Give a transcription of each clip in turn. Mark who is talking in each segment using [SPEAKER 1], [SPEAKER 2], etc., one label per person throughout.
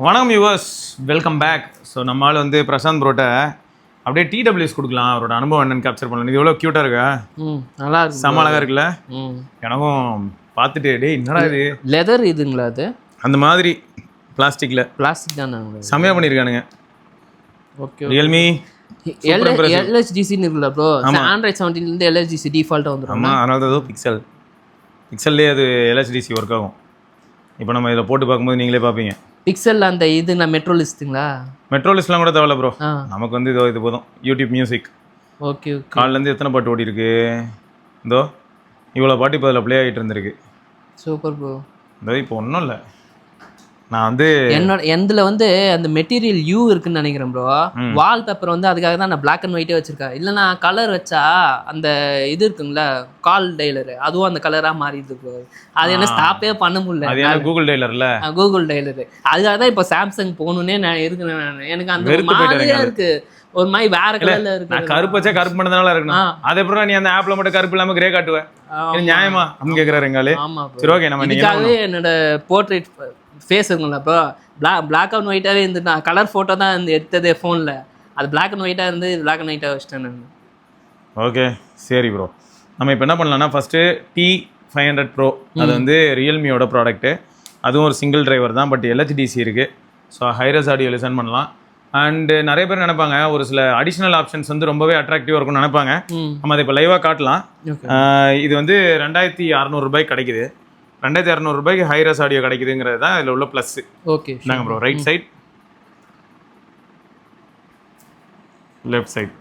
[SPEAKER 1] வணக்கம் viewers, welcome back. So நம்ம ஆள் வந்து பிரசாந்த் ப்ரோட்ட அப்படியே டிடபிள்யூஎஸ் கொடுக்கலாம், அவரோட அனுபவம் என்னன்னு கேப்சர் பண்ணலாம். இது எவ்வளோ க்யூட்டாக இருக்கா,
[SPEAKER 2] நல்லா இருக்கு,
[SPEAKER 1] செம அழகாக இருக்குல்ல. எனக்கும் பார்த்துட்டு டே என்னடா இது
[SPEAKER 2] லெதர் இதுங்களா? அது
[SPEAKER 1] அந்த மாதிரி பிளாஸ்டிக்
[SPEAKER 2] தானே,
[SPEAKER 1] செம்மையாக பண்ணியிருக்கானுங்க.
[SPEAKER 2] ஓகே,
[SPEAKER 1] ரியல்மி
[SPEAKER 2] எல்ஹெச்டிசின்னு இருக்குல்ல ப்ரோ. ஆண்ட்ராய்ட் 17 எல்ஹெச்டிசி டிஃபால்ட்டாக வந்துடும்.
[SPEAKER 1] ஆமாம், அதனால தான் பிக்சல்லே அது எல்ஹெச்டிசி ஒர்க் ஆகும். இப்போ நம்ம இதில் போட்டு பார்க்கும்போது நீங்களே பார்ப்பீங்க.
[SPEAKER 2] பிக்சல் அந்த இது நான் மெட்ரோ லிஸ்ட்டுங்களா?
[SPEAKER 1] மெட்ரோ லிஸ்ட்லாம் கூட தேவையில்ல ப்ரோ, நமக்கு வந்து இது போதும். YouTube music
[SPEAKER 2] okay.
[SPEAKER 1] காலிலேருந்து எத்தனை பாட்டு ஓடி இருக்கு, இதோ இவ்வளோ பாட்டு இப்போ அதில் ப்ளே ஆகிட்டு இருந்திருக்கு.
[SPEAKER 2] Super bro.
[SPEAKER 1] இதோ இப்போ ஒன்றும் இல்லை, நான் வந்து
[SPEAKER 2] என்னோட எந்தில் வந்து அந்த மெட்டீரியல் யூ இருக்குன்னு நினைக்கிறேன் ப்ரோ. வால் பேப்பர் வந்து அதுக்காக தான் நான் பிளாக் அண்ட் ஒயிட்டே வச்சிருக்கேன். இல்லைனா கலர் வச்சா அந்த இது இருக்குங்களா கால் டைலரு, அதுவும் அந்த கலராக மாறிடுது ப்ரோ. அது என்ன ஸ்டாப்பே பண்ண முடியல.
[SPEAKER 1] கூகுள் டைலர்ல
[SPEAKER 2] கூகுள் டைலரு அதுக்காக தான் இப்போ சாம்சங் போகணுன்னே நான் இருக்கிறேன். எனக்கு அந்த மாதிரியா இருக்கு, ஒரு மாதிரி வேற கலர்ல இருக்கு.
[SPEAKER 1] நான் கருப்பு வச்சா கருப்பு பண்ணதுனால இருக்கணும். அது எப்படி நீ அந்த ஆப்ல மட்டும் கருப்பு இல்லாம கிரே காட்டுவேன், நியாயமா அப்படின்னு கேட்குறாரு எங்காலே. சரி ஓகே, நம்ம
[SPEAKER 2] இதுக்காகவே என்னோட போர்ட்ரேட் ஃபேஸ் இருக்குங்களா இப்போ பிளாக் அண்ட் ஒயிட்டாகவே இருந்துட்டு கலர் ஃபோட்டோ தான் இருந்து எடுத்தது ஃபோனில். அது பிளாக் அண்ட் ஒயிட்டாக இருந்து பிளாக் அண்ட் ஒயிட்டாக வச்சுட்டேன் நான். ஓகே
[SPEAKER 1] சரி ப்ரோ, நம்ம இப்போ என்ன பண்ணலாம்னா ஃபஸ்ட்டு T500 Pro, அது வந்து ரியல்மியோட ப்ராடக்ட்டு. அதுவும் ஒரு சிங்கிள் டிரைவர் தான், பட் எல்ஹெச்டிசி இருக்குது. ஸோ ஹைரஸ் ஆடியோ லிசன் பண்ணலாம். அண்டு நிறைய பேர் நினைப்பாங்க ஒரு சில அடிஷ்னல் ஆப்ஷன்ஸ் வந்து ரொம்பவே அட்ராக்டிவாக இருக்கும்னு நினைப்பாங்க. நம்ம அதை இப்போ லைவாக காட்டலாம். இது வந்து 2600 ரூபாய்க்கு கிடைக்குது. 2600 ரூபாய்க்கு ஹைரஸ் ஆடியோ கிடைக்குதுங்கிறது தான் இதில் உள்ள ப்ளஸ்.
[SPEAKER 2] ஓகே
[SPEAKER 1] நாங்கள் bro right side left side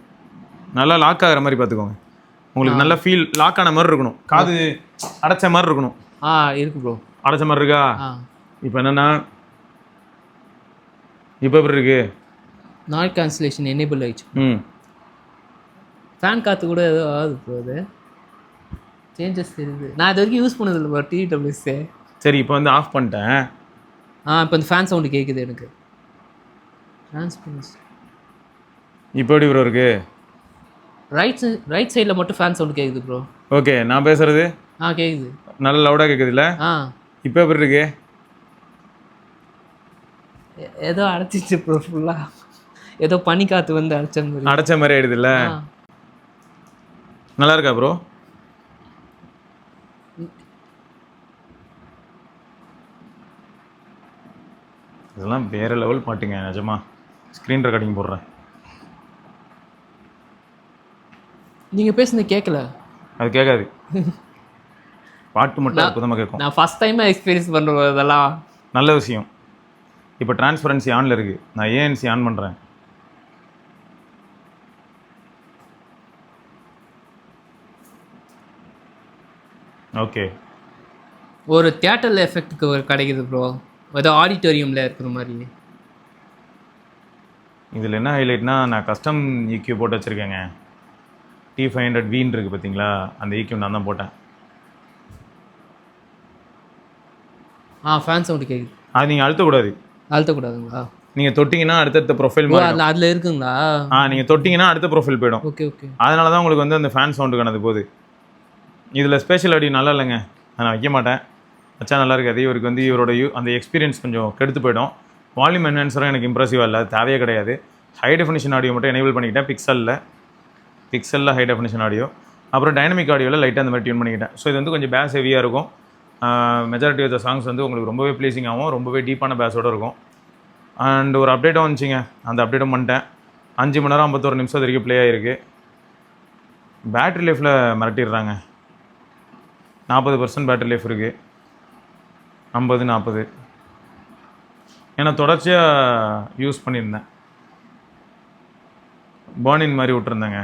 [SPEAKER 1] நல்லா லாக் ஆகிற மாதிரி பார்த்துக்கோங்க. உங்களுக்கு நல்ல ஃபீல் லாக் ஆன மாதிரி இருக்கணும், காது அடைச்ச மாதிரி இருக்கணும்.
[SPEAKER 2] இருக்கு ப்ரோ,
[SPEAKER 1] அடைச்ச மாதிரி இருக்கா? இப்போ என்னென்னா இப்போ எப்படி இருக்கு,
[SPEAKER 2] நாய்ஸ் கேன்சலேஷன் எனேபிள் ஆயிடுச்சு. ஃபேன் காற்று கூட ஏதோ ஆகுது ப்ரோ. அது சேஞ்சஸ் தெரியுது, நான் இது வரைக்கும் யூஸ் பண்ணதில்லை ப்ரோ டிடபிள்யூஎஸ்ஸே.
[SPEAKER 1] சரி இப்போ வந்து ஆஃப் பண்ணிட்டேன்.
[SPEAKER 2] இப்போ இந்த ஃபேன் சவுண்டு கேட்குது எனக்கு. டிரான்ஸ்பரன்சி
[SPEAKER 1] இப்போ எப்படி ப்ரோ இருக்கு?
[SPEAKER 2] ரைட் சைடில் மட்டும் ஃபேன் சவுண்டு கேட்குது ப்ரோ.
[SPEAKER 1] ஓகே, நான் பேசுறது
[SPEAKER 2] கேட்குது,
[SPEAKER 1] நல்ல லவுடாக கேட்குது இல்லை? இப்போ எப்படி இருக்கு?
[SPEAKER 2] ஏதோ அடைச்சிச்சு ப்ரோ, ஃபுல்லாக ஏதோ பனி காற்று வந்து
[SPEAKER 1] அடைச்ச மாதிரி ஆயிடுது இல்லை? நல்லா இருக்கா ப்ரோ? இதெல்லாம் வேற லெவல் பாட்டுங்க நிஜமா. ஸ்க்ரீன் ரெக்கார்டிங் போடுறேன்.
[SPEAKER 2] நீங்கள் பேசுனது கேட்கல, அது
[SPEAKER 1] கேட்காது, பாட்டு மட்டும் அற்புதமாக கேட்கும்.
[SPEAKER 2] நான் ஃபஸ்ட் டைமாக எக்ஸ்பீரியன்ஸ் பண்ணுறது இதெல்லாம்
[SPEAKER 1] நல்ல விஷயம். இப்போ டிரான்ஸ்பரன்சி ஆனில் இருக்குது, நான் ஏஎன்சி ஆன் பண்ணுறேன். ஓகே,
[SPEAKER 2] ஒரு தியேட்டரில் எஃபெக்ட்டுக்கு ஒரு கிடைக்குது ப்ரோ, ஏதோ ஆடிட்டோரியமில் இருக்கிற மாதிரி.
[SPEAKER 1] இதில் என்ன ஹைலைட்னா, நான் கஸ்டம் EQ போட்டு வச்சுருக்கேங்க. T500 வீன் இருக்குது பார்த்தீங்களா, அந்த EQ நான் தான் போட்டேன்.
[SPEAKER 2] ஃபேன் சவுண்டு கேட்குது.
[SPEAKER 1] அது நீங்கள்
[SPEAKER 2] அழுத்தக்கூடாதுங்களா?
[SPEAKER 1] நீங்கள் தொட்டிங்கன்னா அடுத்தடுத்த ப்ரொஃபைல் மாதிரி
[SPEAKER 2] அதில் இருக்குங்களா?
[SPEAKER 1] நீங்கள் தொட்டிங்கன்னா அடுத்த ப்ரொஃபைல் போயிடும்.
[SPEAKER 2] ஓகே ஓகே,
[SPEAKER 1] அதனால தான் உங்களுக்கு வந்து அந்த ஃபேன் சவுண்டு காணது போகுது. இதில் ஸ்பெஷல் ஆடியோ நல்லா இல்லைங்க, நான் வைக்க மாட்டேன். வச்சா நல்லா இருக்காது. இவருக்கு வந்து இவரோட அந்த எக்ஸ்பீரியன்ஸ் கொஞ்சம் கெடுத்து போயிடும். வால்யூம் என்ஹான்சரும் எனக்கு இம்ப்ரெசிவாக இல்லை, தேவையே கிடையாது. ஹை டெஃபினிஷன் ஆடியோ மட்டும் எனேபிள் பண்ணிக்கிட்டேன் பிக்சலில் ஹை டெஃபினிஷன் ஆடியோ. அப்புறம் டைனமிக் ஆடியோவில் லைட்டாக அந்த மாதிரி டியூன் பண்ணிக்கிட்டேன். ஸோ இது வந்து கொஞ்சம் பேஸ் ஹெவியாக இருக்கும். மெஜாரிட்டி ஆஃப் த சாங்ஸ் வந்து உங்களுக்கு ரொம்பவே ப்ளீஸிங்காகவும் ரொம்பவே டீப்பான பேஸோடு இருக்கும். அண்ட் ஒரு அப்டேட்டும் வந்துச்சிங்க, அந்த அப்டேட்டும் பண்ணிட்டேன். 5 மணி நேரம் 51 நிமிஷம் வரைக்கும் ப்ளே ஆகிருக்கு. பேட்ரி லைஃப்பில் மிரட்டிடுறாங்க. 40% பேட்ரி லைஃப் இருக்குது, 50-40. ஏன்னா தொடர்ச்சியாக யூஸ் பண்ணியிருந்தேன், பானின் மாதிரி விட்டுருந்தேங்க.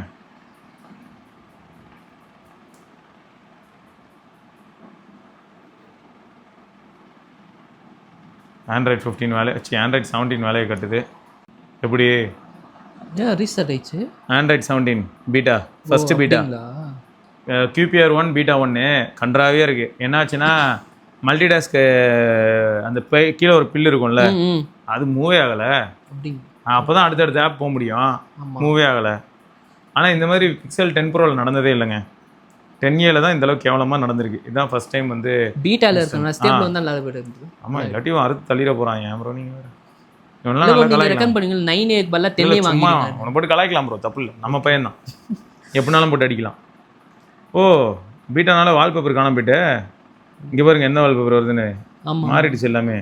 [SPEAKER 1] ஆண்ட்ராய்ட் 15 ஆண்ட்ராய்ட் 17 வேலையை கட்டுது. எப்படி
[SPEAKER 2] ரீஸ்டார்ட் ஆயிடுச்சு?
[SPEAKER 1] Android 17 beta, first beta. QPR1 beta 1 கன்றாவே இருக்குது. என்னாச்சுன்னா மல்டிடாஸ்க்கு அந்த கீழே ஒரு பில்லு இருக்கும்ல, அது மூவே ஆகலை. அப்போ தான் அடுத்தடுத்த ஆப் போக முடியும், மூவே ஆகலை. ஆனால் இந்த மாதிரி பிக்சல் 10 ப்ரோவில் நடந்ததே இல்லைங்க. 10A தான் இந்த அளவுக்கு கேவலமாக நடந்திருக்கு. இதுதான் ஃபர்ஸ்ட் டைம் வந்து
[SPEAKER 2] பீட்டாவில் இருக்கணும், ஸ்டேபிள் வந்து நல்லா போயிட்டு.
[SPEAKER 1] ஆமாம், இல்லாட்டியும் அறுத்து தள்ளிட போகிறான். ஏன் ப்ரோ நீங்கள் வேறு இவனெல்லாம் நல்லா
[SPEAKER 2] நீங்க
[SPEAKER 1] கலாய்க்கலாம்.
[SPEAKER 2] ரெக்கமெண்ட் பண்ணுவீங்க 9A பல்ல 10A
[SPEAKER 1] சும்மா
[SPEAKER 2] வாங்கிடுங்க.
[SPEAKER 1] அவனை போட்டு கலாய்க்கலாம் ப்ரோ, தப்பு இல்லை, நம்ம பையன் தான், எப்படினாலும் போட்டு அடிக்கலாம். ஓ பீட்டானால வால்பேப்பர் காணாம போயிட்டு, இங்கே பாருங்க எந்த வால்பேப்பர் வருதுன்னு
[SPEAKER 2] ஆமா
[SPEAKER 1] மாறிடுச்சு எல்லாமே.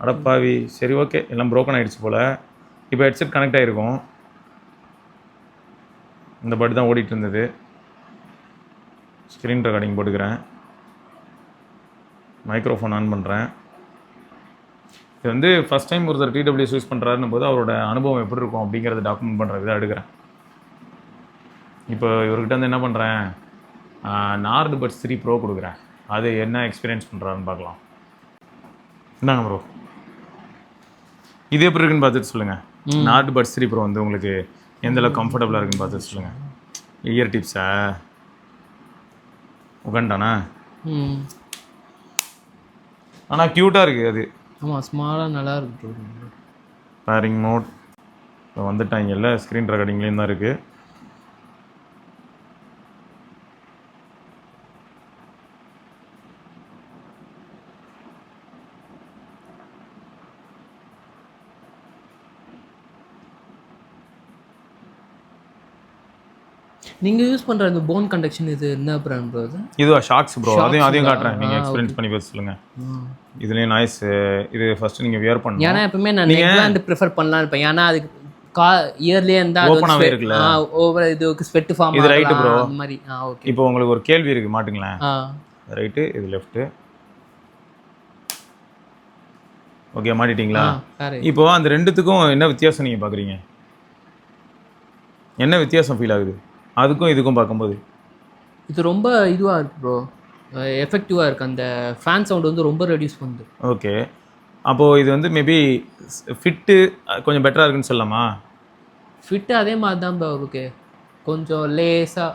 [SPEAKER 1] அடப்பாவி. சரி ஓகே, எல்லாம் ப்ரோக்கன் ஆகிடுச்சு போல். இப்போ ஹெட்செட் கனெக்ட் ஆகிருக்கும். இந்த பாட்டு தான் ஓடிட்டு இருந்தது. ஸ்க்ரீன் ரெக்கார்டிங் போட்டுக்கிறேன், மைக்ரோஃபோன் ஆன் பண்ணுறேன். இது வந்து ஃபஸ்ட் டைம் ஒருத்தர் டிடபிள்யூஎஸ் யூஸ் பண்ணுறாருன்னு போது அவரோட அனுபவம் எப்படி இருக்கும் அப்படிங்கிறத டாக்குமெண்ட் பண்ணுற விதம் எடுக்கிறேன். இப்போ இவர்கிட்ட வந்து என்ன பண்ணுறேன், நார்டு பட்ஸ் 3 ப்ரோ கொடுக்குறேன். அது என்ன எக்ஸ்பீரியன்ஸ் பண்ணுறாருன்னு பார்க்கலாம். இந்தாங்க ப்ரோ, இது எப்படி இருக்குன்னு பார்த்துட்டு சொல்லுங்கள். நார்டு பட்ஸ் 3 ப்ரோ வந்து உங்களுக்கு எந்த அளவுக்கு கம்ஃபர்டபுளாக இருக்குன்னு பார்த்துட்டு சொல்லுங்கள். இயர் டிப்ஸா உகண்டானா, ஆனால் க்யூட்டாக இருக்குது அது.
[SPEAKER 2] ஆமாம் ஸ்மாலாக நல்லா இருக்கு.
[SPEAKER 1] பேரிங் மோட் இப்போ வந்துட்டாங்கல்ல, ஸ்க்ரீன் ரெக்கார்டிங்லேயும் தான் இருக்குது.
[SPEAKER 2] நீங்கள் யூஸ் பண்ணுற இந்த போன் கண்டக்ஷன் இது என்ன பிராண்ட் ப்ரோ? இது
[SPEAKER 1] இதுவா ஷாக்ஸ் ப்ரோ, அதையும் காட்டுறேன், நீங்கள் எக்ஸ்பீரியன்ஸ் பண்ணி பார்த்து சொல்லுங்கள். இதுலேயும் நாய்ஸ். இது ஃபஸ்ட்டு நீங்கள் வியர் பண்ணணும்.
[SPEAKER 2] ஏன்னா எப்பவுமே நான் நெக் பேண்ட் ப்ரிஃபர் பண்ணலாம் இருப்பேன். ஏன்னா அதுக்கு இயர்லேயே இருந்தால்
[SPEAKER 1] ஓப்பனாகவே இருக்குல்ல,
[SPEAKER 2] ஓவர் இதுக்கு ஸ்வெட் ஃபார்ம்.
[SPEAKER 1] இது ரைட்டு ப்ரோ.
[SPEAKER 2] அந்த மாதிரி ஓகே.
[SPEAKER 1] இப்போ உங்களுக்கு ஒரு கேள்வி இருக்குது, மாட்டுங்களேன். ரைட்டு, இது லெஃப்ட்டு. ஓகே மாட்டிட்டீங்களா? இப்போ அந்த ரெண்டுத்துக்கும் என்ன வித்தியாசம் நீங்கள் பார்க்குறீங்க? என்ன வித்தியாசம் ஃபீல் ஆகுது அதுக்கும் இதுக்கும் பார்க்கும்போது?
[SPEAKER 2] இது ரொம்ப இதுவாக இருக்குது ப்ரோ, எஃபெக்டிவாக இருக்குது. அந்த ஃபேன் சவுண்ட் வந்து ரொம்ப ரெடியூஸ் பண்ணுது. ஓகே,
[SPEAKER 1] அப்போது இது வந்து மேபி ஃபிட்டு கொஞ்சம் பெட்டராக இருக்குன்னு சொல்லலாமா?
[SPEAKER 2] ஃபிட்டு அதே மாதிரி தான் ப்ரோ இருக்கு, கொஞ்சம் லேஸாக.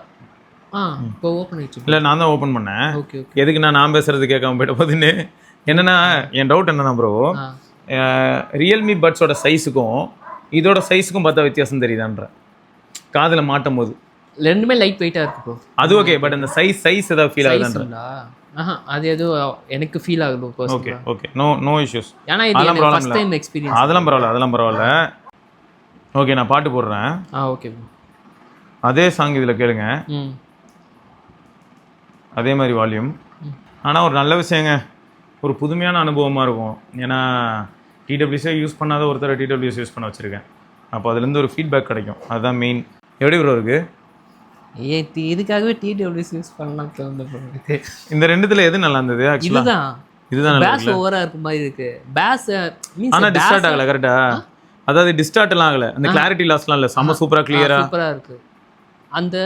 [SPEAKER 2] இப்போ ஓப்பன் ஆகிடுச்சு.
[SPEAKER 1] இல்லை நான் தான் ஓப்பன் பண்ணேன்.
[SPEAKER 2] Okay okay.
[SPEAKER 1] எதுக்கு நான் பேசுகிறது கேட்காம போயிட்ட போதுன்னு. என்னென்னா என் டவுட் என்னன்னா ப்ரோ, ரியல்மி பட்ஸோட சைஸுக்கும் இதோட சைஸுக்கும் பார்த்தா வித்தியாசம் தெரியுதான்ற, காதில் மாட்டும் போது
[SPEAKER 2] ரெண்டுமே லைட் வெயிட்டாக இருக்கு ப்ரோ.
[SPEAKER 1] அது ஓகே, பட் அந்த சைஸ் ஏதாவது ஃபீல் ஆகுதுன்றா?
[SPEAKER 2] அது எதுவும் எனக்கு ஃபீல் ஆகுது.
[SPEAKER 1] Okay okay, no issues.
[SPEAKER 2] ஏன்னா இது ஃபர்ஸ்ட் டைம் எக்ஸ்பீரியன்ஸ்.
[SPEAKER 1] அதெல்லாம் பரவாயில்ல. ஓகே நான் பாட்டு போடுறேன்.
[SPEAKER 2] Okay bro.
[SPEAKER 1] அதே சாங் இதில் கேளுங்க, அதே மாதிரி வால்யூம். ஆனால் ஒரு நல்ல விஷயங்க, ஒரு புதுமையான அனுபவமாக இருக்கும். ஏன்னா டிடபிள்யூஸே யூஸ் பண்ணாத ஒருத்தர் டிடபிள்யூஎஸ் யூஸ் பண்ண வச்சுருக்கேன். அப்போ அதுலேருந்து ஒரு ஃபீட்பேக் கிடைக்கும், அதுதான் மெயின். எப்படி ப்ரோ இருக்குது?
[SPEAKER 2] இதுக்காகவே டிடபிள்யூஎஸ் யூஸ் பண்ணலாம் தோணுது ப்ரோ.
[SPEAKER 1] இந்த ரெண்டுத்துல எது நல்லா இருந்தது? ஆக்சுவலா இதுதான் நல்லா
[SPEAKER 2] இருக்கு. பேஸ் ஓவரா இருக்க மாதிரி இருக்கு. பேஸ் மீன்ஸ்
[SPEAKER 1] ஆனா டிஸ்டார்ட் ஆகல. கரெக்ட்டா? அதாவது டிஸ்டார்ட் எல்லாம் ஆகல, அந்த கிளாரிட்டி லாஸ்லாம் இல்ல, செம சூப்பரா கிளியரா
[SPEAKER 2] சூப்பரா இருக்கு. அந்த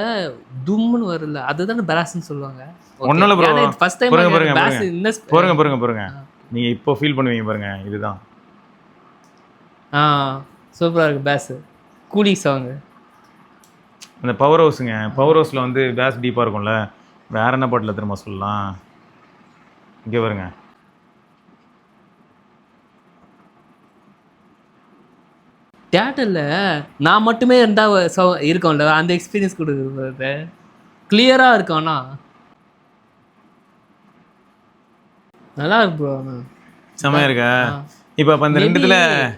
[SPEAKER 2] தும்முன்னு வரல, அதுதானே பேஸ்னு சொல்லுவாங்க.
[SPEAKER 1] ஒண்ணுல ப்ரோ
[SPEAKER 2] ஃபர்ஸ்ட் டைம் பேஸ் இந்த
[SPEAKER 1] பாருங்க நீங்க இப்போ ஃபீல் பண்ணுவீங்க பாருங்க. இதுதான்
[SPEAKER 2] சூப்பரா இருக்கு. பேஸ் கூலி சாங்.
[SPEAKER 1] அந்த பவர் ஹவுஸுங்க, பவர் ஹவுஸில் வந்து பேஸ் டீப்பாக இருக்கும்ல. வேற என்ன பாட்டில் திரும்ப சொல்லலாம், இங்கே பாருங்க.
[SPEAKER 2] தியேட்டரில் நான் மட்டுமே இருந்தால் இருக்கோம்ல, அந்த எக்ஸ்பீரியன்ஸ் கொடுக்குறது கிளியராக இருக்கும். ஆனால் நல்லா இருக்கு ப்ரோ.
[SPEAKER 1] செம்மையாக இருக்கா? இப்போ அப்போ அந்த ரெண்டுத்துல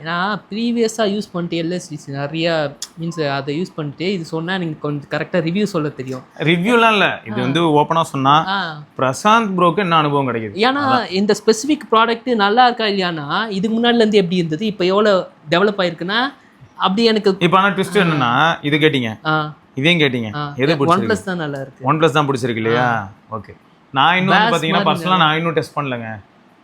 [SPEAKER 2] நான் ப்ரீவியஸாக யூஸ் பண்ணிட்டு எல்எஸ்டிசி நிறையா மீன்ஸ் அதை யூஸ் பண்ணிட்டு இது சொன்னால் நீங்கள் கொஞ்சம் கரெக்டாக ரிவ்யூ சொல்ல தெரியும்.
[SPEAKER 1] ரிவ்யூலாம் இல்லை, இது வந்து ஓப்பனாக சொன்னால் பிரசாந்த் ப்ரோக்கு என்ன அனுபவம் கிடைக்குது.
[SPEAKER 2] ஏன்னா இந்த ஸ்பெசிஃபிக் ப்ராடக்ட் நல்லா இருக்கா இல்லையானா இதுக்கு முன்னாடிலேருந்து எப்படி இருந்தது, இப்போ எவ்வளோ டெவலப் ஆயிருக்குன்னா அப்படி எனக்கு.
[SPEAKER 1] இப்போ ஆனால் ட்விஸ்ட் என்னன்னா, இது கேட்டீங்க இதையும் கேட்டீங்க, எது
[SPEAKER 2] OnePlus தான் நல்லா இருக்கு.
[SPEAKER 1] OnePlus தான் பிடிச்சிருக்கு இல்லையா? ஓகே. நான் இன்னும் வந்து பார்த்தீங்கன்னா பர்சனலாக நான் இன்னும் டெஸ்ட் பண்ணலைங்க.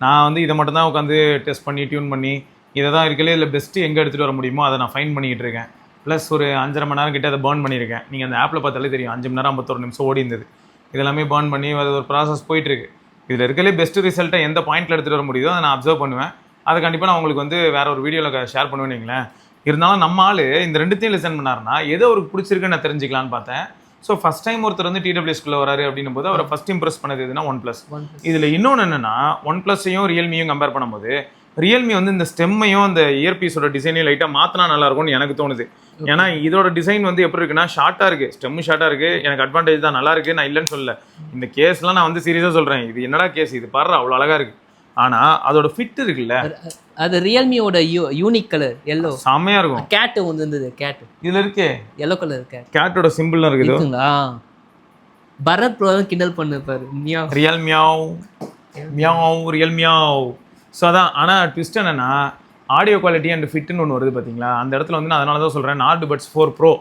[SPEAKER 1] நான் வந்து இதை மட்டும் தான் உட்காந்து டெஸ்ட் பண்ணி டியூன் பண்ணி இதை தான் இருக்கலே இல்லை பெஸ்ட்டு எங்கே எடுத்துகிட்டு வர முடியுமோ அதை நான் ஃபைன் பண்ணிக்கிட்டு இருக்கேன். ப்ளஸ் ஒரு 5.5 மணி நேரம் கிட்டே அதை பர்ன் பண்ணியிருக்கேன். நீங்கள் அந்த ஆப்பில் பார்த்தாலே தெரியும், 5 மணி நேரம் 51 நிமிஷம் ஓடி இருந்தது. இதெல்லாமே பர்ன் பண்ணி அது ஒரு ப்ராசஸ் போயிட்டுருக்கு. இதில் இருக்கலே பெஸ்ட்டு ரிசல்ட்டை எந்த பாயிண்ட்டில் எடுத்துகிட்டு வர முடியுதோ அதை நான் அப்சர்வ் பண்ணுவேன். அதை கண்டிப்பாக நான் உங்களுக்கு வந்து வேறு ஒரு வீடியோவில் ஷேர் பண்ணுவேன். இருந்தாலும் நம்ம ஆள் இந்த ரெண்டுத்தையும் லிசன் பண்ணாருன்னா எதோ அவருக்கு பிடிச்சிருக்குன்னு நான் தெரிஞ்சுக்கலான்னு பார்த்தேன். ஸோ ஃபஸ்ட் டைம் ஒருத்தர் வந்து டிடபிள்யூஎஸ்குள்ளே வராரு அப்படின்னும் போது அவரை ஃபஸ்ட் இம்ப்ரெஸ் பண்ணது எதுனா OnePlus. இதில் இன்னொன்று என்னென்னா, OnePlusஸையும் ரியல்மியும் கம்பேர் பண்ணும்போது ரியல்மி வந்து இந்த ஸ்டெம்மையும் அந்த இயர்பீஸோட டிசைனையும் லைட்டாக மாற்றினா நல்லாயிருக்கும்னு எனக்கு தோணுது. ஏன்னா இதோட டிசைன் வந்து எப்படி இருக்குன்னா, ஷார்ட்டாக இருக்குது, ஸ்டெம்மு ஷார்ட்டாக இருக்குது. எனக்கு அட்வான்டேஜ் தான், நல்லா இருக்குது, நான் இல்லைன்னு சொல்லல. இந்த கேஸ்லாம் நான் வந்து சீரியஸாக சொல்கிறேன். இது என்னடா கேஸ், இது பாரு அவ்வளோ அழகாக இருக்குது. ஆனால் அதோட ஃபிட் இருக்குல்ல
[SPEAKER 2] அது ரியல்மியோட யூனிக் கலர் எல்லோ
[SPEAKER 1] செம்மையாக இருக்கும்.
[SPEAKER 2] கேட்டு ஒன்று இருந்தது, கேட்டு
[SPEAKER 1] இதில் இருக்கே
[SPEAKER 2] எல்லோ கலர் கேட்
[SPEAKER 1] கேட்டோட சிம்பிள்லாம் இருக்குது.
[SPEAKER 2] இருக்குங்களா? பரத் ப்ரோ கிண்டல் பண்ணிருப்பாரு, meow
[SPEAKER 1] real meow meow real meow. So அதான். ஆனால் ட்விஸ்ட் என்னன்னா ஆடியோ குவாலிட்டி அண்ட் ஃபிட்னு ஒன்று வருது பார்த்தீங்களா, அந்த இடத்துல வந்து நான் அதனால தான் சொல்கிறேன் நார்டு பட்ஸ் 4 ப்ரோ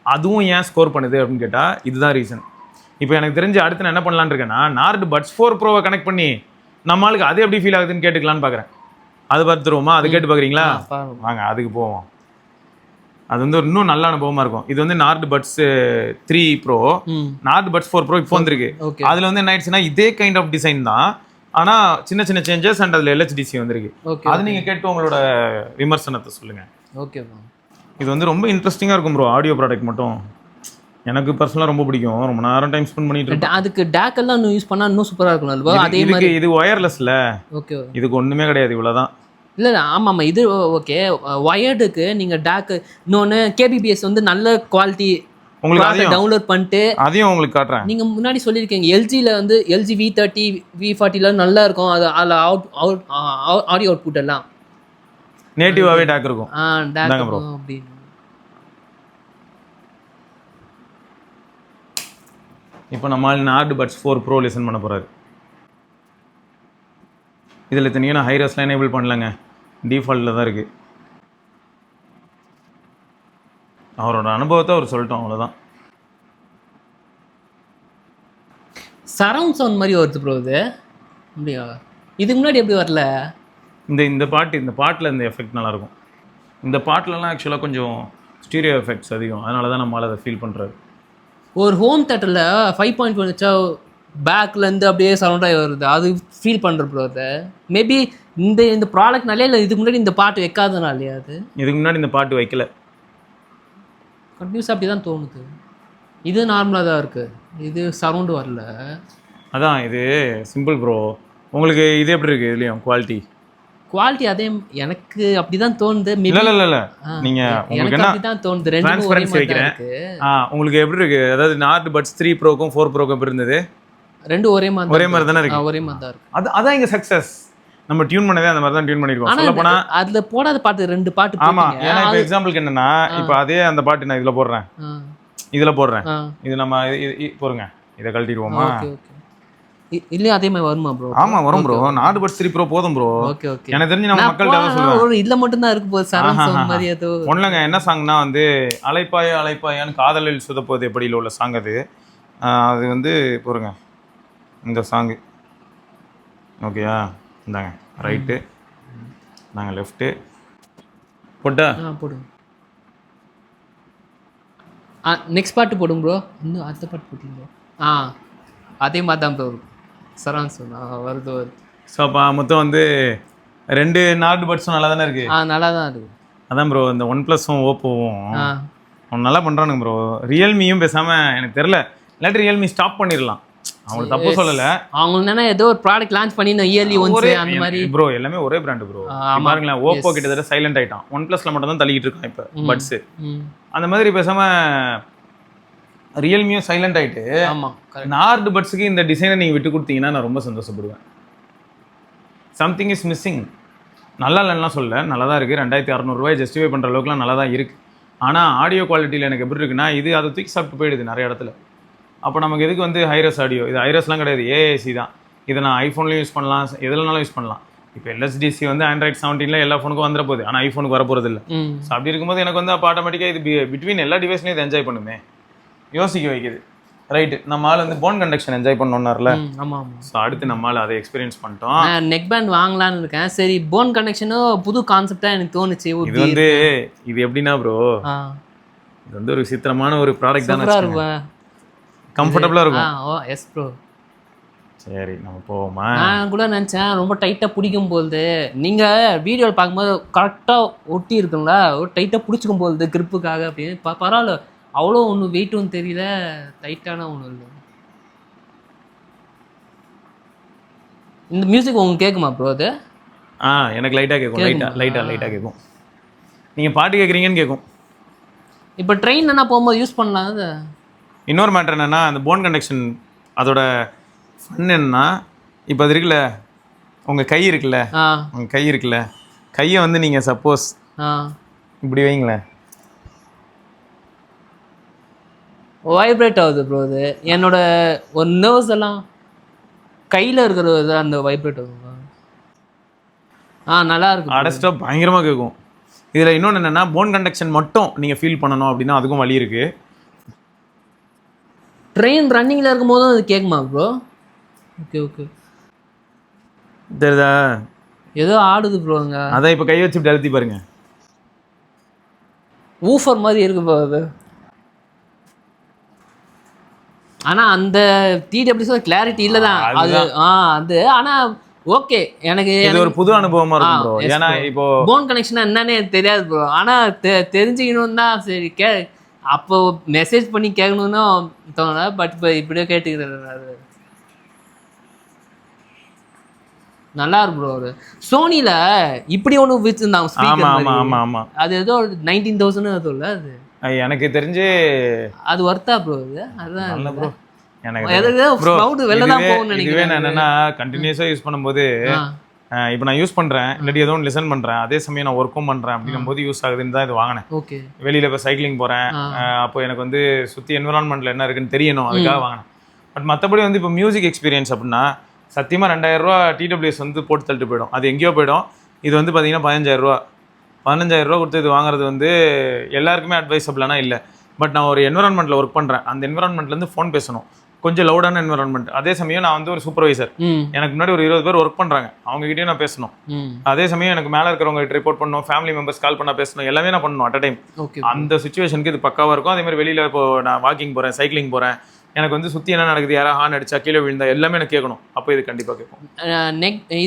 [SPEAKER 1] அதுவும் ஏன் ஸ்கோர் பண்ணுது அப்படின்னு கேட்டால் இதுதான் ரீசன். இப்போ எனக்கு தெரிஞ்சு அடுத்து நான் என்ன பண்ணலான்னு இருக்கேன்னா நார்டு பட்ஸ் 4 ப்ரோவை கனெக்ட் பண்ணி நம்மளுக்கு அது எப்படி ஃபீல் ஆகுதுன்னு கேட்டுக்கலான்னு பார்க்குறேன். அது பார்த்துருவோமா? அது கேட்டு பார்க்குறீங்களா? வாங்க அதுக்கு போவோம். அது வந்து இன்னும் நல்ல அனுபவமாக இருக்கும். இது வந்து Nord buds 3 bro, Nord buds 4 bro இப்போ வந்திருக்கு. அதில் வந்து என்ன ஆயிடுச்சுன்னா இதே கைண்ட் ஆஃப் டிசைன் தான், ஆனால் சின்ன சின்ன சேஞ்சஸ் அண்ட் அதில் LHDC வந்திருக்கு. அது நீங்கள் கேட்டு உங்களோட விமர்சனத்தை சொல்லுங்கள்.
[SPEAKER 2] ஓகே.
[SPEAKER 1] இது வந்து ரொம்ப இன்ட்ரெஸ்டிங்காக இருக்கும் ப்ரோ. ஆடியோ ப்ராடக்ட் மட்டும் எனக்கு பர்சனலாக ரொம்ப பிடிக்கும். ரொம்ப நேரம் டைம் ஸ்பெண்ட் பண்ணிட்டு இருக்கேன்.
[SPEAKER 2] அதுக்கு டேக் எல்லாம் யூஸ் பண்ணால் இன்னும் சூப்பராக இருக்கும். அதே மாதிரி
[SPEAKER 1] இது ஒயர்லெஸ்ல.
[SPEAKER 2] ஓகே.
[SPEAKER 1] இதுக்கு ஒன்றுமே கிடையாது, இவ்வளோதான்.
[SPEAKER 2] இல்லை ஆமாம், இது ஓகே. ஒயர்டுக்கு நீங்கள் டேக்கு இன்னொன்று KBPS வந்து நல்ல குவாலிட்டி உங்களுக்கு டவுன்லோட் பண்ணிட்டு
[SPEAKER 1] அதையும் உங்களுக்கு காட்டுறேன்.
[SPEAKER 2] நீங்கள் முன்னாடி சொல்லியிருக்கீங்க LGல வந்து LG V30 V40 நல்லா இருக்கும். அது அதில் ஆடியோ அவுட்புட் எல்லாம்
[SPEAKER 1] நேட்டிவாகவே டேக் இருக்கும்.
[SPEAKER 2] டேக் ப்ரோ அப்படின்னு.
[SPEAKER 1] இப்போ நம்ம நார்டு பட்ஸ் 4 ப்ரோ லிசன் பண்ண போகிறாரு. இதில் தனியாக நான் ஹைரஸ்லாம் எனேபிள் பண்ணலங்க, டிஃபால்ட்டில் தான் இருக்குது. அவரோட அனுபவத்தை அவர் சொல்லிட்டோம், அவ்வளோதான்.
[SPEAKER 2] சரவுண்ட் சவுண்ட் மாதிரி வருது ப்ரோ இது. அப்படியா? இதுக்கு முன்னாடி எப்படி வரல?
[SPEAKER 1] இந்த பாட்டில் இந்த எஃபெக்ட் நல்லாயிருக்கும். இந்த பாட்டிலலாம் ஆக்சுவலாக கொஞ்சம் ஸ்டீரியோ எஃபெக்ட்ஸ் அதிகம், அதனால தான் நம்மளால் அதை ஃபீல் பண்ணுறாரு.
[SPEAKER 2] ஒரு ஹோம் தேட்டரில் 5.1 வச்சா பேக்லேருந்து அப்படியே சரௌண்டாகி வருது, அது ஃபீல் பண்ணுற ப்ரோ. அதை மேபி இந்த ப்ராடக்ட்னாலே இல்லை இதுக்கு முன்னாடி இந்த பாட்டு வைக்காதனாலே. அது
[SPEAKER 1] இதுக்கு முன்னாடி இந்த பாட்டு வைக்கல,
[SPEAKER 2] கன்ஃபியூஸ் அப்படி தான் தோணுது. இது நார்மலாக தான் இருக்குது, இது சரௌண்டு வரல. அதான்
[SPEAKER 1] இது சிம்பிள் ப்ரோ. உங்களுக்கு இது எப்படி இருக்குது? இதுலேயும் குவாலிட்டி
[SPEAKER 2] அதே எனக்கு அப்படிதான் தோணுது.
[SPEAKER 1] இல்ல நீங்க உங்களுக்கு என்ன
[SPEAKER 2] அப்படிதான் தோணுது. ரெண்டு
[SPEAKER 1] ட்ரான்ஸ்பரன்சி வைக்கிறேன். உங்களுக்கு எப்படி இருக்கு? அதாவது நார்டு பட்ஸ் 3 ப்ரோக்கும் 4 ப்ரோக்கும் எப்படி இருந்தது?
[SPEAKER 2] ரெண்டு ஒரே மாதிரி
[SPEAKER 1] தானே இருக்கு.
[SPEAKER 2] ஒரே மாதிரி தான் இருக்கு.
[SPEAKER 1] அதான் இங்க சக்சஸ். நம்ம டியூன் பண்ணதே அந்த மாதிரி தான் டியூன் பண்ணிருக்கோம். சொல்ல போனா
[SPEAKER 2] அதுல போடாத பாட்டு 2 பாட்டு.
[SPEAKER 1] ஆமா, ஏன்னா இப்போ எக்ஸாம்பிளுக்கு என்னன்னா இப்போ அதே அந்த பாட்டு நான் இதுல போடுறேன். இது நம்ம போறங்க, இதை கழட்டிடுவோமா?
[SPEAKER 2] இல்ல அதே மாதிரி வருமா ப்ரோ?
[SPEAKER 1] ஆமா வரும் ப்ரோ. நார்டு பட்ஸ் 3 ப்ரோ போதும் ப்ரோ.
[SPEAKER 2] ஓகே.
[SPEAKER 1] எனக்கு தெரிஞ்சு நம்ம மக்கள்கிட்ட தான் சொல்லுவேன்.
[SPEAKER 2] ஒரு இல்ல மட்டும் தான் இருக்கு போது சரௌண்ட் சவுண்ட் மாதிரி. அது
[SPEAKER 1] ஒண்ணுங்க, என்ன சாங்னா வந்து அலைப்பாயான்னு காதலில் சுதப்போது எப்படியில் உள்ள சாங் அது. அது வந்து போருங்க இந்த சாங்கு. ஓகேயா? இந்தாங்க ரைட்டு, நாங்கள் லெஃப்ட்டு போட்டா
[SPEAKER 2] போடுங்க. நெக்ஸ்ட் பாட்டு போடுங்க ப்ரோ. இன்னும் அடுத்த பாட்டு போட்டீங்க. அதே மாதிரி தான் ப்ரோ சரௌண்ட் சவுண்ட் வருது.
[SPEAKER 1] ஸோ அப்போ மொத்தம் வந்து 2 நார்டு பட்ஸும் நல்லா தானே இருக்கு.
[SPEAKER 2] நல்லா தான் இருக்கு.
[SPEAKER 1] அதான் ப்ரோ, இந்த OnePlusம் ஓப்போவும் அவன் நல்லா பண்ணுறானுங்க ப்ரோ. ரியல்மியும் பேசாமல் எனக்கு தெரில, இல்லாட்டி ரியல்மி ஸ்டாப் பண்ணிடலாம். அவங்களுக்கு தப்பு சொல்லல,
[SPEAKER 2] அவங்க என்னன்னா ஏதோ ஒரு ப்ராடக்ட் லான்ச் பண்ணி இயர்லி ஒன்ஸ் அந்த மாதிரி.
[SPEAKER 1] ப்ரோ எல்லாமே ஒரே பிராண்ட் ப்ரோ. பாருங்களேன், ஓப்போ கிட்டத்தட்ட சைலண்ட் ஆயிட்டான். OnePlusல மட்டும் தான் தள்ளிக்கிட்டு இருக்கான் இப்போ பட்ஸ். அந்த மாதிரி பேசாம ரியல்மியும் சைலண்ட் ஆயிட்டு நார்டு பட்ஸுக்கு இந்த டிசைனை நீங்க விட்டு கொடுத்தீங்கன்னா நான் ரொம்ப சந்தோஷப்படுவேன். Something is missing. நல்லா இல்லைன்னா சொல்ல, நல்லா தான் இருக்குது. 2600 ரூபாய் ஜஸ்டிஃபை பண்ணுற அளவுக்குலாம் நல்லா தான் இருக்குது. ஆனால் ஆடியோ குவாலிட்டியில் எனக்கு எப்படி இருக்குன்னா, இது அதை தூக்கி சாப்பிட்டு போயிடுது நிறைய இடத்துல. அப்போ நமக்கு எதுக்கு வந்து ஹைரஸ் ஆடியோ? இது ஹைரஸ்லாம் கிடையாது, ஏஏசி தான். இதை நான் ஐஃபோன்லேயும் யூஸ் பண்ணலாம், எதுலனாலும் யூஸ் பண்ணலாம். இப்போ LHDC வந்து Android 17 எல்லா ஃபோனுக்கும் வந்துட போகுது, ஆனால் ஐஃபோனுக்கு வரப்போகிறது இல்லை. ஸோ அப்படி இருக்கும்போது எனக்கு வந்து அப்போ ஆட்டோமேட்டிக்காக இது பிட்வீன் எல்லா டிவைஸ்லையும் இது என்ஜாய் பண்ணுமே, யோசிக்க வைக்குது. ரைட்டு, நம்ம ஆள் வந்து போன் கண்டக்ஷன் என்ஜாய் பண்ணோம்னார்ல.
[SPEAKER 2] ஆமாம்.
[SPEAKER 1] ஸோ அடுத்து நம்ம ஆள் அதை எக்ஸ்பீரியன்ஸ் பண்ணிட்டோம்.
[SPEAKER 2] நெக் பேண்ட் வாங்கலான்னு இருக்கேன். சரி, போன் கண்டக்ஷனும் புது கான்செப்டாக எனக்கு தோணுச்சு.
[SPEAKER 1] இது வந்து இது எப்படின்னா ப்ரோ, இது வந்து ஒரு விசித்திரமான ஒரு ப்ராடக்ட் தானே, கம்ஃபர்டபுளாக இருக்கும்.
[SPEAKER 2] Yes bro.
[SPEAKER 1] சரி நம்ம போவோமா?
[SPEAKER 2] நான் கூட நினச்சேன் ரொம்ப டைட்டாக பிடிக்கும் போகுது. நீங்கள் வீடியோவில் பார்க்கும்போது கரெக்டாக ஒட்டி இருக்குங்களா, ஒரு டைட்டாக பிடிச்சிக்கும் போகுது கிரிப்புக்காக அப்படின்னு. பரவாயில்ல, அவ்வளோ ஒன்றும் வெயிட்டும் தெரியல, டைட்டான ஒன்றும் இல்லை. இந்த மியூசிக் உங்களுக்கு கேட்குமா ப்ரோ? அது
[SPEAKER 1] எனக்கு லைட்டாக கேட்கும். லைட்டாக கேட்கும். நீங்கள் பாட்டு கேட்குறீங்கன்னு கேட்கும்.
[SPEAKER 2] இப்போ ட்ரெயின் என்ன போகும்போது யூஸ் பண்ணலாம். அது
[SPEAKER 1] இன்னொரு மேட்டர் என்னென்னா, அந்த போன் கண்டக்ஷன் அதோட ஃபன் என்னன்னா, இப்போ அது இருக்குல்ல உங்கள் கை இருக்குல்ல,
[SPEAKER 2] ஆ
[SPEAKER 1] உங்கள் கை இருக்குல்ல, கையை வந்து நீங்கள் சப்போஸ்
[SPEAKER 2] ஆ
[SPEAKER 1] இப்படி வைங்களேன்.
[SPEAKER 2] வைப்ரேட் ஆகுது ப்ரோ. அது என்னோட ஒரு நர்வ்ஸ் எல்லாம் கையில் இருக்கிறது அந்த வைப்ரேட் ஆகுது. நல்லா இருக்கு.
[SPEAKER 1] அடைச்சிட்டா பயங்கரமாக கேட்கும். இதில் இன்னொன்று என்னென்னா போன் கண்டக்ஷன் மட்டும் நீங்கள் ஃபீல் பண்ணணும் அப்படின்னா அதுக்கும் வழி இருக்குது.
[SPEAKER 2] ட்ரெயின் ரன்னிங்கில் இருக்கும் போதும் அது கேட்குமா ப்ரோ? ஓகே ஓகே
[SPEAKER 1] தெரியுதா?
[SPEAKER 2] ஏதோ ஆடுது ப்ரோங்க.
[SPEAKER 1] அதான் இப்போ கை வச்சு இப்படி அழுத்தி பாருங்க.
[SPEAKER 2] ஊஃபர் மாதிரி இருக்கு ப்ரோ அது. ஆனால் அந்த டிடபிள்யூஸ் கிளாரிட்டி இல்லை தான் அது. அது ஆனால் ஓகே, எனக்கு
[SPEAKER 1] இது ஒரு புது அனுபவமா இருக்கும் ப்ரோ. ஏன்னா இப்போ
[SPEAKER 2] போன் கனெக்ஷன் என்னன்னே தெரியாது ப்ரோ. ஆனால் தெரிஞ்சுக்கணும் தான். சரி அப்போ மெசேஜ் பண்ணி கேட்கணும்னு தோணல. பட் இப்போ இப்படியே கேட்டுக்கிறாரு. நல்லா இருக்கு ப்ரோ. ஒரு சோனியில் இப்படி ஒன்று வச்சுருந்தாங்க ஸ்பீக்கர். அது ஏதோ 19,000 ஏதோ இல்லை அது. எனக்கு
[SPEAKER 1] தெரிஞ்சு
[SPEAKER 2] அது ஒர்த்தா ப்ரோ? அதுதான் ப்ரோ.
[SPEAKER 1] என்னன்னா கண்டினியூஸா யூஸ் பண்ணும்போது இப்போ நான் யூஸ் பண்றேன், இல்லாட்டி ஏதோ லிசன் பண்றேன், அதே சமயம் நான் ஒர்க்கும் பண்றேன் அப்படின்னும் போது யூஸ் ஆகுதுன்னு தான் இது வாங்கினேன். வெளியில இப்போ சைக்கிளிங் போறேன், அப்போ எனக்கு வந்து சுத்தி என்விரான்மெண்ட்ல என்ன இருக்குன்னு தெரியணும், அதுக்காக வாங்கினேன். பட் மற்றபடி வந்து இப்போ மியூசிக் எக்ஸ்பீரியன்ஸ் அப்படின்னா சத்தியமா 2,000 ரூபா டிடபிள்யூஎஸ் வந்து போட்டு தள்ளிட்டு போயிடும். அது எங்கேயோ போயிடும். இது வந்து பார்த்தீங்கன்னா 15,000 ரூபா. 15,000 ரூபா கொடுத்து இது வாங்குறது வந்து எல்லாருக்குமே அட்வைசபிளானா இல்லை. பட் நான் ஒரு என்விரான்மெண்ட்டில் ஒர்க் பண்ணுறேன், அந்த என்விரான்மெண்ட்லேருந்து ஃபோன் பேசணும், கொஞ்சம் லவுடான என்விரான்மெண்ட். அதே சமயம் நான் வந்து ஒரு சூப்பர்வைசர், எனக்கு முன்னாடி ஒரு 20 பேர் ஒர்க் பண்ணுறாங்க, அவங்ககிட்டயும் நான் பேசணும். அதே சமயம் எனக்கு மேலே இருக்கிறவங்க ரிப்போர்ட் பண்ணணும், ஃபேமிலி மெம்பர்ஸ் கால் பண்ணால் பேசணும், எல்லாமே நான் பண்ணணும் அட் அ டைம். அந்த சுச்சுவேஷனுக்கு இது பக்காவாக இருக்கும். அதே மாதிரி வெளியில் இப்போ நான் வாக்கிங் போகிறேன், சைக்கிளிங் போகிறேன், எனக்கு வந்து சுற்றி என்ன நடக்குது, யாராவது ஹார்ன் அடிச்சா கீழே விழுந்தா எல்லாமே எனக்கு கேட்கணும். அப்போ இது கண்டிப்பாக கேட்கும்.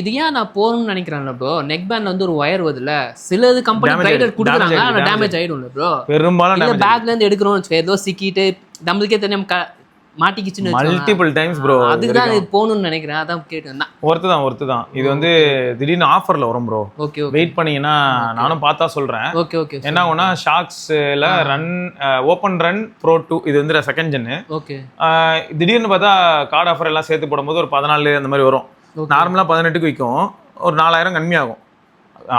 [SPEAKER 2] இது ஏன் நான் போகணும்னு நினைக்கிறேன்ல ப்ரோ, நெக் பேண்ட் வந்து ஒரு ஒயர் வருதுல, சிலது கம்பெனி ரைடர் கொடுக்குறாங்க, ஆனால் டேமேஜ் ஆகிடும்ல ப்ரோ.
[SPEAKER 1] பெரும்பாலும்
[SPEAKER 2] பேக்லேருந்து எடுக்கிறோம்னு ஏதோ சிக்கிட்டு நம்மளுக்கே தெரியும் மாட்டிக்கிச்சுன்னு
[SPEAKER 1] மல்டிபிள் டைம்ஸ் ப்ரோ.
[SPEAKER 2] அதுக்கு தான் இது போகணும்னு நினைக்கிறேன். அதான் கேட்டேன்.
[SPEAKER 1] ஒர்த்து தான். இது வந்து திடீர்னு ஆஃபரில் வரும் ப்ரோ.
[SPEAKER 2] ஓகே
[SPEAKER 1] வெயிட் பண்ணீங்கன்னா நானும் பார்த்தா சொல்கிறேன்.
[SPEAKER 2] ஓகே
[SPEAKER 1] என்ன ஆகும்னா ஷாக்ஸில் ஓப்பன் ரன் ப்ரோ 2 இது வந்து செகண்ட் ஜென்னு.
[SPEAKER 2] ஓகே
[SPEAKER 1] திடீர்னு பார்த்தா கார்டு ஆஃபர் எல்லாம் சேர்த்து போடும்போது ஒரு 14 அந்த மாதிரி வரும். நார்மலாக 18க்கு விற்கும், ஒரு 4,000 கம்மியாகும்.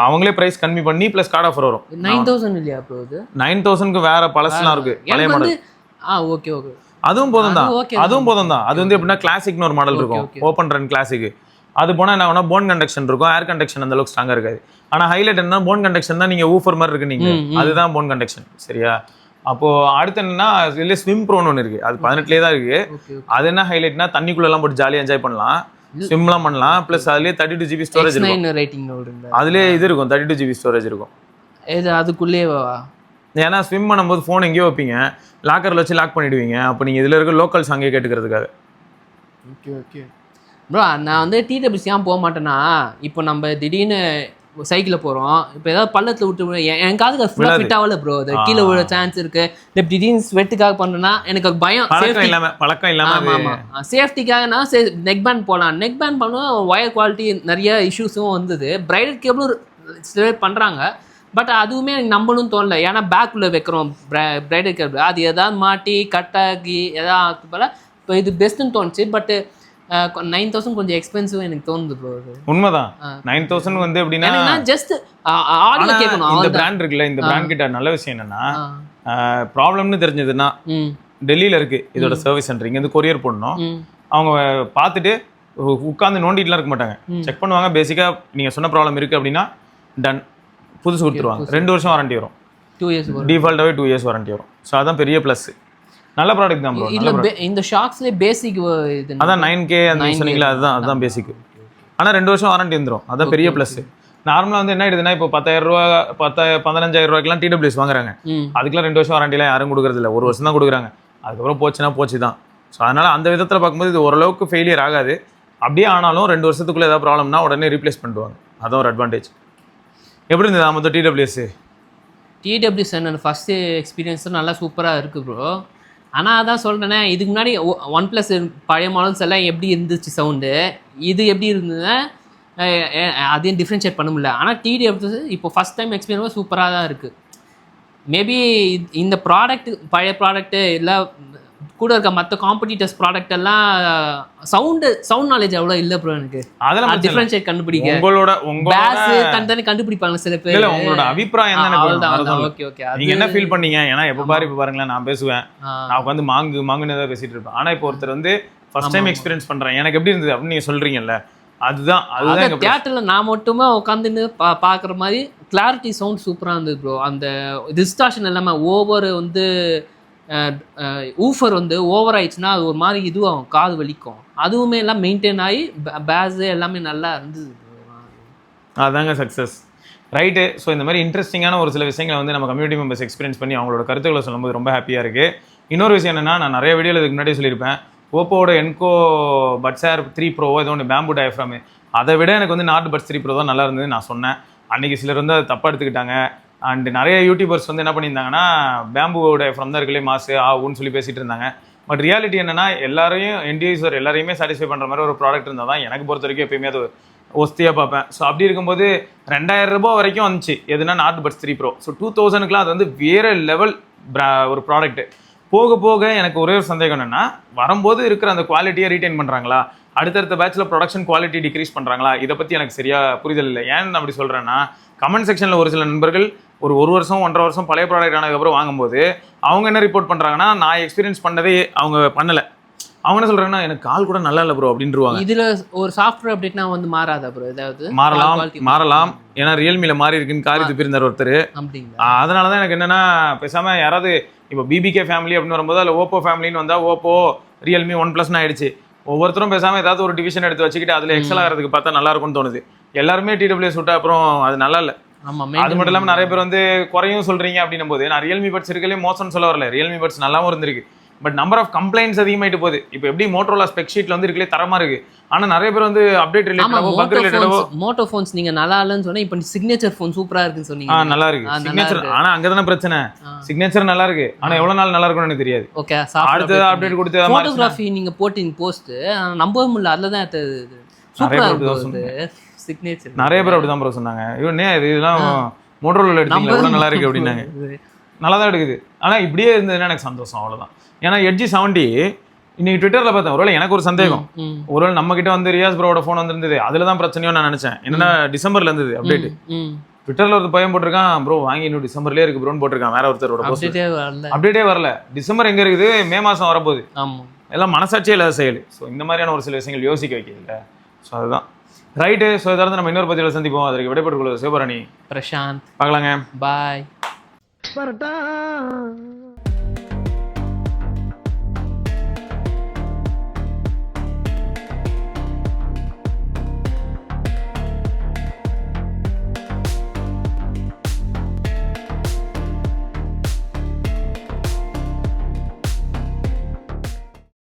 [SPEAKER 1] அவங்களே பிரைஸ் கம்மி பண்ணி ப்ளஸ் கார்டு ஆஃபர் வரும்.
[SPEAKER 2] 9,000 இல்லையா ப்ரோ? இது
[SPEAKER 1] 9,000க்கு வேற பழசுலாம் இருக்கு, பழைய மாடல்.
[SPEAKER 2] ஓகே
[SPEAKER 1] அதுவும் போதும் தான். அது வந்து எப்படின்னா கிளாசிக்னு ஒரு மாடல் இருக்கும், ஓப்பன் ரன் கிளாசிக். அது போனால் என்ன ஆகும்னா போன் கண்டக்ஷன் இருக்கும், ஏர் கண்டக்ஷன் அந்த அளவுக்கு ஸ்ட்ராங்காக இருக்காது. ஆனால் ஹைலைட் என்ன, போன் கண்டக்ஷன் தான். நீங்கள் ஊஃபர் மாதிரி இருக்கு நீங்கள், அதுதான் போன் கண்டக்ஷன். சரியா? அப்போது அடுத்து என்னன்னா இல்லை ஸ்விம் ப்ரோன்னு ஒன்று இருக்குது, அது 18லே தான் இருக்குது. அது என்ன ஹைலைட்னா தண்ணிக்குள்ளெல்லாம் போட்டு ஜாலியாக என்ஜாய் பண்ணலாம், ஸ்விம்லாம் பண்ணலாம். ப்ளஸ் அதுலேயே 32 GB ஸ்டோரேஜ் இருக்கும். அதுலேயே இது இருக்கும், 32 GB ஸ்டோரேஜ் இருக்கும்.
[SPEAKER 2] அதுக்குள்ளேயே
[SPEAKER 1] ஏன்னா ஸ்விம் பண்ணும்போது ஃபோன் எங்கேயோ வைப்பீங்க, லாக்கரில் வச்சு லாக் பண்ணிவிடுவீங்க. அப்போ நீங்கள் இதில் இருக்க லோக்கல் சாங்கே கேட்டுக்கிறதுக்காக.
[SPEAKER 2] Okay bro. நான் வந்து டிடபிள்யூசி ஏன் போக மாட்டேன்னா, இப்போ நம்ம திடீர்னு சைக்கிளில் போகிறோம், இப்போ ஏதாவது பள்ளத்தில் விட்டு என் காதுக்கு ஃபுல்லாக ஃபிட் ஆகல ப்ரோ. அது கீழே விழ சான்ஸ் இருக்குது. இல்லை திடீர்னு ஸ்வெட்டுக்காக பண்ணுறேன்னா எனக்கு பயம்,
[SPEAKER 1] பழக்கம் இல்லாமல்.
[SPEAKER 2] ஆமாம், சேஃப்டிக்காக நான் நெக் பேண்ட் போகலாம். நெக் பேண்ட் பண்ணுவோம், ஒயர் குவாலிட்டி நிறைய இஷ்யூஸும் வந்தது. பிரைடல் கேபிளும் சில பேர் பண்ணுறாங்க, பட் அதுவுமே எனக்கு நம்பணும்னு தோணல. ஏன்னா பேக்குள்ளே வைக்கிறோம் பிரைடல் கேபிள், அது எதாவது மாட்டி கட்டாகி எதாவது போல. இப்போ இது பெஸ்ட்டுன்னு தோணுச்சு. பட் 9,000 கொஞ்சம் எக்ஸ்பென்சிவ் எனக்கு தோணுது ப்ரோ.
[SPEAKER 1] உண்மைதான். 9,000 வந்து எப்படின்னா
[SPEAKER 2] ஜஸ்ட் ஆடியோ கேட்கணும்.
[SPEAKER 1] இந்த பிராண்ட் இருக்குல்ல, இந்த பிராண்ட் கிட்ட நல்ல விஷயம் என்னன்னா, ப்ராப்ளம்னு தெரிஞ்சதுன்னா டெல்லியில் இருக்கு இதோட சர்வீஸ் சென்டர், இங்கேருந்து கொரியர் பண்ணணும். அவங்க பார்த்துட்டு உட்காந்து நோண்டிட்டுலாம் இருக்க மாட்டாங்க, செக் பண்ணுவாங்க. பேசிக்காக நீங்கள் சொன்ன ப்ராப்ளம் இருக்குது அப்படின்னா டன் புதுசு கொடுத்துருவாங்க. 2 வருஷம் வாரண்டி வரும்,
[SPEAKER 2] 2 இயர்ஸ்
[SPEAKER 1] டிஃபால்ட்டாகவே 2 இயர்ஸ் வாரண்டி வரும். ஸோ அதான் பெரிய ப்ளஸ். நல்ல ப்ராடக்ட் தான் ப்ரோ.
[SPEAKER 2] இந்த ஷாக்ஸ்லேயே பேசிக் இது
[SPEAKER 1] அதான் 9K அந்த சொன்னீங்களா, அதுதான் பேசிக். ஆனால் 2 வருஷம் வாரண்டி வந்துடும், அதான் பெரிய ப்ளஸ். நார்மலாக வந்து என்ன ஆயிடுதுன்னா, இப்போ 10,000 ரூபா 15,000 ரூபாய்க்குலாம் டிடபிள்யூஎஸ் வாங்குறாங்க. அதுக்கெல்லாம் 2 வருஷம் வாரண்டிலாம் யாரும் கொடுக்குறது இல்லை, 1 வருஷம் தான் கொடுக்குறாங்க. அதுக்கப்புறம் போச்சுன்னா போச்சு தான். ஸோ அதனால் அந்த விதத்தில் பார்க்கும்போது இது ஓரளவுக்கு ஃபெயிலியர் ஆகாது. அப்படியே ஆனாலும் 2 வருஷத்துக்குள்ளே ஏதாவது ப்ராப்ளம்னா உடனே ரீப்ளேஸ் பண்ணிடுவாங்க. அதான் ஒரு அட்வான்டேஜ். எப்படி இருந்தது நம்ம
[SPEAKER 2] டிடபிள்யூஎஸ் என்னோட ஃபஸ்ட்டு எக்ஸ்பீரியன்ஸும் நல்லா சூப்பராக இருக்குது ப்ரோ. ஆனால் அதான் சொல்கிறேனே, இதுக்கு முன்னாடி OnePlus பழைய மாடல்ஸ் எல்லாம் எப்படி இருந்துச்சு சவுண்டு, இது எப்படி இருந்ததுன்னா அதையும் டிஃப்ரென்ஷியேட் பண்ண முடியல. ஆனால் டிடபிள்யூஎஸ் இப்போ ஃபஸ்ட் டைம் எக்ஸ்பீரியன்ஸ் சூப்பராக தான் இருக்குது. மேபி இந்த ப்ராடக்ட் பழைய ப்ராடக்ட்டு இல்லை கூட இருக்க மற்ற காம்படிட்டர்ஸ் ப்ராடக்ட் எல்லாம் சவுண்ட் நாலேஜ் அவ்வளோ இல்லை ப்ரோ எனக்கு.
[SPEAKER 1] அதெல்லாம்
[SPEAKER 2] டிஃபரன்ஷியேட் கண்டுபிடிக்க
[SPEAKER 1] உங்களோட
[SPEAKER 2] பேஸ் தனித்தனி கண்டுபிடிப்பாங்க சில பேர்.
[SPEAKER 1] இல்ல உங்களோட அபிப்பிராயம் தான் எனக்கு வேணும்.
[SPEAKER 2] Okay okay.
[SPEAKER 1] நீங்க என்ன ஃபீல் பண்ணீங்க? ஏன்னா எப்ப பாரு இப்ப பாருங்களேன், நான் பேசுவேன், நான் உட்காந்து மாங்குன்னு ஏதாவது பேசிட்டு இருப்பேன். ஆனா இப்போ ஒருத்தர் வந்து ஃபர்ஸ்ட் டைம் எக்ஸ்பீரியன்ஸ் பண்றேன், எனக்கு எப்படி இருந்தது அப்படின்னு நீங்க சொல்றீங்கல்ல, அதுதான்
[SPEAKER 2] தியேட்டர்ல நான் மட்டுமே உட்காந்துன்னு பாக்குற மாதிரி கிளாரிட்டி சவுண்ட் சூப்பரா இருந்தது ப்ரோ. அந்த டிஸ்டார்ஷன் எல்லாமே ஓவர் வந்து ஊஃபர் வந்து ஓவர் ஆயிடுச்சுன்னா அது ஒரு மாதிரி இதுவாகும், காது வலிக்கும். அதுவுமே எல்லாம் மெயின்டைன் ஆகி பேஸ் எல்லாமே நல்லா இருந்தது.
[SPEAKER 1] அதாங்க சக்ஸஸ். ரைட்டு. ஸோ இந்த மாதிரி இன்ட்ரெஸ்டிங்கான ஒரு சில விஷயங்களை வந்து நம்ம கம்யூனிட்டி மெம்பர்ஸ் எக்ஸ்பீரியன்ஸ் பண்ணி அவங்களோட கருத்துக்களை சொல்லும்போது ரொம்ப ஹாப்பியாக இருக்குது. இன்னொரு விஷயம் என்னென்னா, நான் நிறைய வீடியோவில் இதுக்கு முன்னாடி சொல்லியிருப்பேன், ஓப்போவோட என்கோ பட்ஸ் ஏர் 3 Pro ஏதோ ஒன்று பேம்பு டயஃப்ராமு, அதை விட எனக்கு வந்து நாட் பட்ஸ் 3 Pro தான் நல்லா இருந்தது நான் சொன்னேன். அன்றைக்கி சிலர் வந்து அதை தப்பாக எடுத்துக்கிட்டாங்க. அண்ட் நிறைய யூடியூபர்ஸ் வந்து என்ன பண்ணியிருந்தாங்கன்னா, பேம்புவோட ஃப்ரம் தான் இருக்கலே மாசு ஆகுன்னு சொல்லி பேசிகிட்டு இருந்தாங்க. பட் ரியாலிட்டி என்னென்னா, எல்லாரையும் எண்ட் யூசர் எல்லாரையுமே சாட்டிஸ்ஃபை பண்ணுற மாதிரி ஒரு ப்ராடக்ட் இருந்தால் தான் எனக்கு பொறுத்த வரைக்கும் எப்பயுமே அது ஒஸ்தியாக பார்ப்பேன். ஸோ அப்படி இருக்கும்போது 2000 ரூபாய் வரைக்கும் வந்துச்சு எதுனா நாட் பட்ஸ் 3 Pro. ஸோ 2000க்குலாம் அது வந்து வேறு லெவல் ஒரு ப்ராடக்ட்டு. போக போக எனக்கு ஒரே ஒரு சந்தேகம் என்னென்னா, வரும்போது இருக்கிற அந்த குவாலிட்டியை ரீட்டைன் பண்ணுறாங்களா, அடுத்தடுத்த பேட்சில் ப்ரொடக்ஷன் குவாலிட்டி டிக்ரீஸ் பண்ணுறாங்களா, இதை பற்றி எனக்கு சரியாக புரிதல் இல்லை. ஏன் நான் அப்படி சொல்கிறேன்னா, கமெண்ட் செக்ஷனில் ஒரு சில நண்பர்கள் ஒரு வருஷம் 1.5 வருஷம் பழைய ப்ராடக்ட் ஆனதுக்கப்புறம் வாங்கும்போது அவங்க என்ன ரிப்போர்ட் பண்ணுறாங்கன்னா, நான் எக்ஸ்பீரியன்ஸ் பண்ணதே அவங்க பண்ணலை. அவங்க என்ன சொல்கிறாங்கன்னா, எனக்கு கால் கூட நல்லா இல்லை ப்ரோ அப்படின்ட்டுருவாங்க.
[SPEAKER 2] இதில் ஒரு சாஃப்ட்வேர் அப்டேட்னா வந்து மாறாதா ப்ரோ? ஏதாவது
[SPEAKER 1] மாறலாம். ஏன்னா ரியல்மியில் மாறி இருக்குன்னு காரி துப்பியிருந்தார் ஒருத்தர்.
[SPEAKER 2] அப்படிங்களா?
[SPEAKER 1] அதனால தான் எனக்கு என்னென்னா, பேசாமல் யாராவது இப்போ பிபிகே ஃபேமிலி அப்படின்னு வரும்போது அதில் ஓப்போ ஃபேமிலின்னு வந்தால் ஓப்போ ரியல்மி 1+ன்னு ஆயிடுச்சு. ஒவ்வொருத்தரும் பேசாமல் ஏதாவது ஒரு டிவிஷன் எடுத்து வச்சுக்கிட்டு அதில் எக்ஸல் ஆகிறதுக்கு பார்த்தா நல்லா இருக்கும்னு தோணுது. எல்லாருமே TWS விட்டா அப்புறம் அது நல்லா இல்லை. அது மட்டும் இல்லாமல் நிறைய பேர் வந்து குறையும் சொல்கிறீங்க அப்படின்னும் போது, நான் ரியல்மி பட்ஸ் இருக்கலே மோசம்னு சொல்ல வரல, ரியல்மி பட்ஸ் நல்லாவும் இருந்திருக்கு. பட் நம்பர் ஆஃப் கம்ப்ளைண்ட்ஸ் அதிகமாயிட்டு போகுது. இப்போ எப்படி மோட்டோரோலா ஸ்பெக் ஷீட்ல வந்து இருக்கலே தரமா இருக்கு, ஆனா நிறைய பேர் வந்து அப்டேட் ரிலேட்டடோ பக் ரிலேட்டடோ
[SPEAKER 2] மோட்டோ ஃபோன்ஸ் நீங்க நல்லா இல்லன்னு சொன்னா, இப்போ சிக்னேச்சர் ஃபோன் சூப்பரா இருக்குன்னு சொன்னீங்க.
[SPEAKER 1] நல்லா இருக்கு சிக்னேச்சர். ஆனா அங்க தான பிரச்சனை, சிக்னேச்சர் நல்லா இருக்கு ஆனா எவ்வளவு நாள் நல்லா இருக்கும்னு எனக்கு தெரியாது.
[SPEAKER 2] ஓகே,
[SPEAKER 1] அடுத்து அப்டேட் கொடுத்து
[SPEAKER 2] போட்டோகிராஃபி நீங்க போட்டிங் போஸ்ட் நம்பவே முடியல. அதுல தான் சூப்பரா இருக்கு சிக்னேச்சர்.
[SPEAKER 1] நிறைய பேர் அப்படிதான் ப்ரோ சொன்னாங்க, இவனே இதெல்லாம் மோட்டோரோலா எடுத்தீங்க எவ்வளவு நல்லா இருக்கு அப்படின்னாங்க. நல்லா தான் எடுக்குது. ஆனா இப்படியே இருந்ததுன்னா எனக்கு சந்தோஷம், அவ்வளவுதான். ஏன்னா Edge 70 இன்னைக்கு ட்விட்டர்ல பார்த்தேன். ஒருவேளை எனக்கு ஒரு சந்தேகம், ஒருவேளை நம்ம கிட்ட வந்து ரியாஸ் ப்ரோட ஃபோன் வந்துருந்தது, அதுல தான் பிரச்சனையோ நான் நினைச்சேன். என்னன்னா டிசம்பர்ல இருந்தது அப்டேட். ட்விட்டர்ல ஒரு பையன் போட்டிருக்கான், ப்ரோ வாங்கி இன்னும் டிசம்பர்லயே இருக்கு ப்ரோன்னு போட்டிருக்கான். வேற ஒருத்தரோட அப்டேட்டே வரல. டிசம்பர் எங்க இருக்குது, மே மாசம் வரப்போகுது. எல்லாம் மனசாட்சியே இல்லாத செயல். ஸோ இந்த மாதிரியான ஒரு சில விஷயங்கள் யோசிக்க வைக்கல. ஸோ அதுதான் ரைட்டு. ஸோ இதாவது நம்ம இன்னொரு பதிவில் சந்திப்போம். அதற்கு விடைபெற்றுக் கொள்வது சிவபரணி,
[SPEAKER 2] பிரசாந்த்.
[SPEAKER 1] பார்க்கலாங்க.
[SPEAKER 2] பாய்.